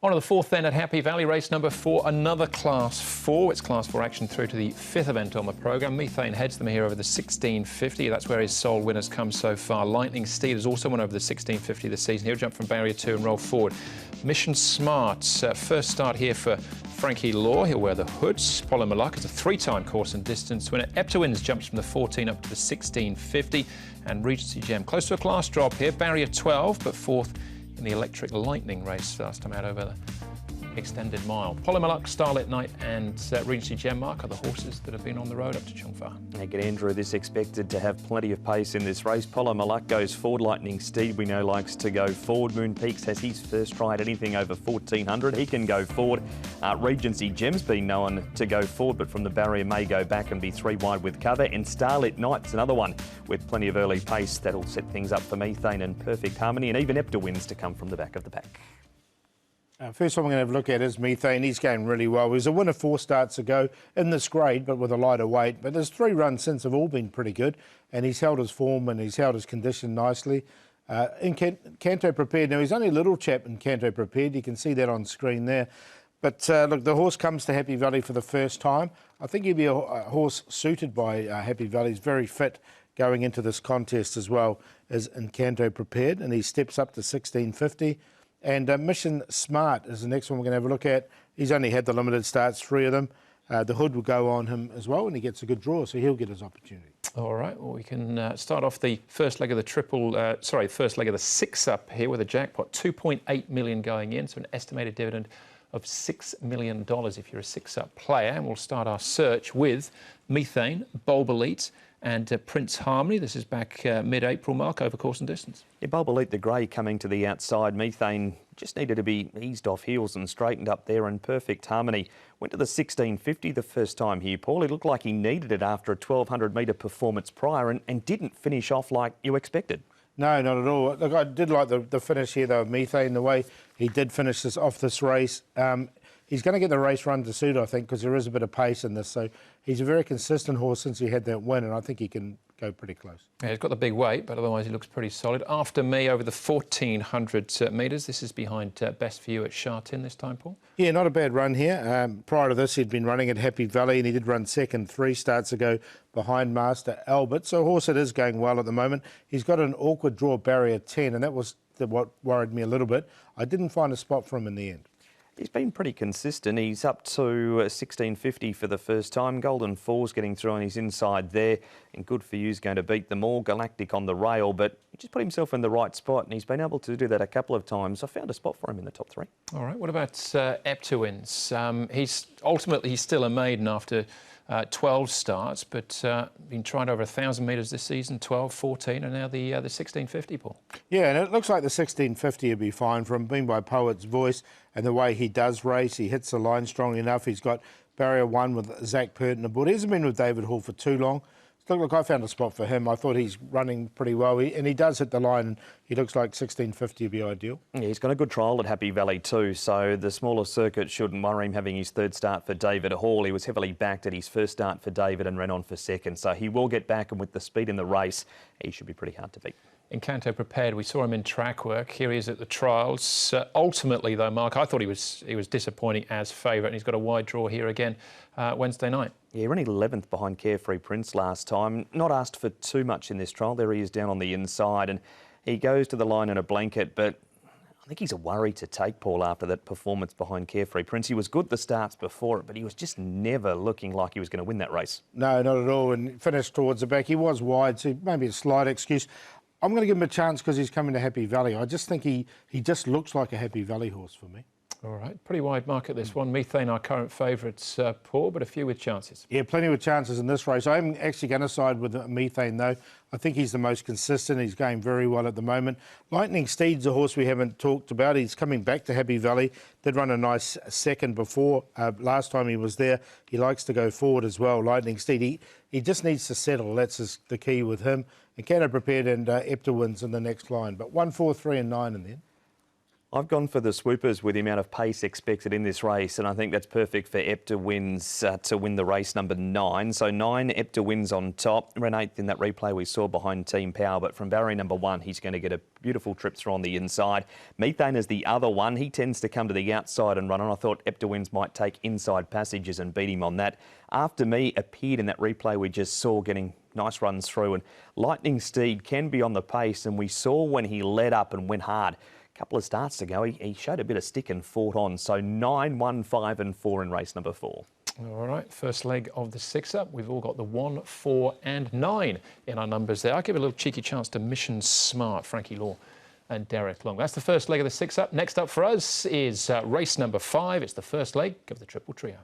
On to the fourth then at Happy Valley, race number 4, another Class 4. It's Class 4 action through to the 5th event on the programme. Methane heads them here over the 1650. That's where his sole winners come so far. Lightning Steed has also won over the 1650 this season. He'll jump from barrier 2 and roll forward. Mission Smart, first start here for Frankie Law. He'll wear the hoods. Polo Malak is a 3-time course and distance winner. Eptowins jumps from the 14 up to the 1650. And Regency Gem, close to a class drop here. Barrier 12, but 4th in the Electric Lightning race last time out over the extended mile. Polo Malak, Starlit Night and Regency Gem Mark are the horses that have been on the road up to Chungfa. Again, Andrew, this expected to have plenty of pace in this race. Polo Malak goes forward. Lightning Steed, we know, likes to go forward. Moon Peaks has his first try at anything over 1400. He can go forward. Regency Gem's been known to go forward, but from the barrier may go back and be 3 wide with cover. And Starlit Night's another one with plenty of early pace. That'll set things up for Methane and Perfect Harmony, and even Eptowins to come from the back of the pack. First one we're going to have a look at is Methane. He's going really well. He was a winner 4 starts ago in this grade, but with a lighter weight. But his 3 runs since have all been pretty good, and he's held his form and he's held his condition nicely. In Canto Prepared, now he's only a little chap in Canto Prepared. You can see that on screen there. But look, the horse comes to Happy Valley for the first time. I think he'll be a horse suited by Happy Valley. He's very fit going into this contest as well as in Canto Prepared, and he steps up to 1650. And Mission Smart is the next one we're going to have a look at. He's only had the limited starts, 3 of them. The hood will go on him as well, and he gets a good draw, so he'll get his opportunity. All right, well, we can start off the first leg of the first leg of the 6-up here with a jackpot. 2.8 million going in, so an estimated dividend of $6 million if you're a 6-up player. And we'll start our search with Methane, Bulb Elite, and Prince Harmony. This is back mid-April, Mark, over course and distance. Yeah, Bulb Elite, the grey, coming to the outside. Methane just needed to be eased off heels and straightened up there, and Perfect Harmony went to the 1650 the first time here, Paul. He looked like he needed it after a 1200-metre performance prior and didn't finish off like you expected. No, not at all. Look, I did like the finish here, though, of Methane, the way he did finish this race. He's going to get the race run to suit, I think, because there is a bit of pace in this. So he's a very consistent horse since he had that win, and I think he can go pretty close. Yeah, he's got the big weight, but otherwise he looks pretty solid. After me, over the 1400 metres, this is behind Best For You at Sha Tin this time, Paul? Yeah, not a bad run here. Prior to this, he'd been running at Happy Valley, and he did run second 3 starts ago behind Master Albert. So a horse that is going well at the moment. He's got an awkward draw, barrier 10, and that was what worried me a little bit. I didn't find a spot for him in the end. He's been pretty consistent. He's up to 1650 for the first time. Golden Falls getting through on his inside there. And Good For You's going to beat them all. Galactic on the rail, but he just put himself in the right spot, and he's been able to do that a couple of times. I found a spot for him in the top 3. All right, what about Eptowins? He's still a maiden after 12 starts, but been tried over 1,000 metres this season, 12, 14, and now the 1650, Paul. Yeah, and it looks like the 1650 will be fine for him, being by Poet's Voice and the way he does race. He hits the line strong enough. He's got barrier 1 with Zach Purton aboard. He hasn't been with David Hall for too long. Look, I found a spot for him. I thought he's running pretty well, and he does hit the line, and he looks like 1650 would be ideal. Yeah, he's got a good trial at Happy Valley too, so the smaller circuit shouldn't worry him having his 3rd start for David Hall. He was heavily backed at his 1st start for David and ran on for 2nd, so he will get back, and with the speed in the race, he should be pretty hard to beat. In Canto Prepared, we saw him in track work. Here he is at the trials. Ultimately, though, Mark, I thought he was disappointing as favourite, and he's got a wide draw here again Wednesday night. Yeah, running 11th behind Carefree Prince last time. Not asked for too much in this trial. There he is down on the inside, and he goes to the line in a blanket, but I think he's a worry to take, Paul, after that performance behind Carefree Prince. He was good the starts before it, but he was just never looking like he was going to win that race. No, not at all, and finished towards the back. He was wide, so maybe a slight excuse. I'm going to give him a chance because he's coming to Happy Valley. I just think he just looks like a Happy Valley horse for me. All right, pretty wide market this one. Methane, our current favourites, Paul, but a few with chances. Yeah, plenty with chances in this race. I'm actually going to side with Methane, though. I think he's the most consistent. He's going very well at the moment. Lightning Steed's a horse we haven't talked about. He's coming back to Happy Valley. Did run a nice 2nd before. Last time he was there. He likes to go forward as well, Lightning Steed. He just needs to settle. That's the key with him. And Canto Prepared and Eptowins in the next line. But 1, 4, 3 and 9 in the end. I've gone for the swoopers with the amount of pace expected in this race, and I think that's perfect for Epta Wins to win the race number 9. So 9, Epta Wins on top. Ran 8th in that replay we saw behind Team Power, but from barrier number 1, he's going to get a beautiful trip through on the inside. Methane is the other one. He tends to come to the outside and run on. I thought Epta Wins might take inside passages and beat him on that. After Me appeared in that replay we just saw, getting nice runs through, and Lightning Steed can be on the pace, and we saw when he led up and went hard couple of starts ago, he showed a bit of stick and fought on. So 9, 1, 5 and 4 in race number 4. All right, first leg of the 6-up. We've all got the 1, 4 and 9 in our numbers there. I'll give a little cheeky chance to Mission Smart, Frankie Law and Derek Long. That's the first leg of the 6-up. Next up for us is race number 5. It's the first leg of the Triple Trio.